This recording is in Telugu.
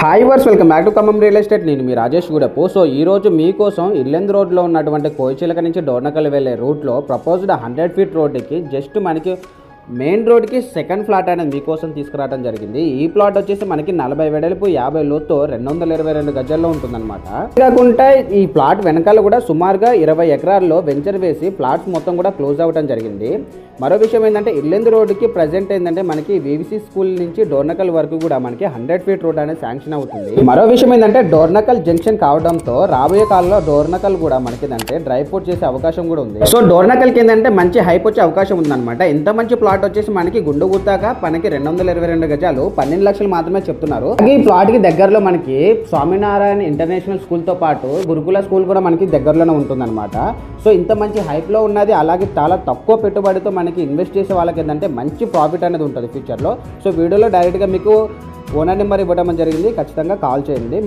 Hi viewers welcome back to Khammam real estate. నేను మీ రాజేష్ గూడపు. సో ఈరోజు మీకోసం ఇల్లెందు రోడ్లో ఉన్నటువంటి కోయిచిలక నుంచి డోర్నకల్ వెళ్ళే రూట్లో ప్రపోజ్డ్ 100 ఫీట్ రోడ్డుకి జస్ట్ మనకి మెయిన్ రోడ్కి సెకండ్ ఫ్లాట్ అనేది మీకోసం తీసుకురావడం జరిగింది. ఈ ప్లాట్ వచ్చేసి మనకి 40 వెడల్పు 50 లోతు 222 గజాల్లో ఉంటుందన్నమాట. కాకుండా ఈ ప్లాట్ వెనకాల కూడా సుమారుగా 20 ఎకరాల్లో వెంచర్ వేసి ప్లాట్స్ మొత్తం కూడా క్లోజ్ అవ్వడం జరిగింది. మరో విషయం ఏంటంటే ఇల్లెందు రోడ్డుకి ప్రజెంట్ ఏంటంటే మనకి వివిసి స్కూల్ నుంచి డోర్నకల్ వరకు కూడా మనకి 100 ఫీట్ రోడ్ అనేది శాంక్షన్ అవుతుంది. మరో విషయం ఏంటంటే డోర్నకల్ జంక్షన్ కావడంతో రాబోయే కాలంలో డోర్నకల్ కూడా మనకి డ్రై పోర్ట్ చేసే అవకాశం కూడా ఉంది. సో డోర్నకల్కి ఏంటంటే మంచి హైప్ వచ్చే అవకాశం ఉందన్నమాట. ఇంత మంచి ప్లాట్ వచ్చేసి మనకి గుండు గుర్తాక మనకి 222 గజాలు 12 లక్షలు మాత్రమే చెప్తున్నారు. ఈ ప్లాట్ కి దగ్గరలో మనకి స్వామినారాయణ ఇంటర్నేషనల్ స్కూల్ తో పాటు గురుకుల స్కూల్ కూడా మనకి దగ్గరలోనే ఉంటుందన్నమాట. సో ఇంత మంచి హైప్ లో ఉన్నది, అలాగే చాలా తక్కువ పెట్టుబడితో మనకి ఇన్వెస్ట్ చేసే వాళ్ళకి ఏంటంటే మంచి ప్రాఫిట్ అనేది ఉంటుంది ఫ్యూచర్లో. సో వీడియోలో డైరెక్ట్గా మీకు ఓనర్ నెంబర్ ఇవ్వడం జరిగింది, ఖచ్చితంగా కాల్ చేయండి.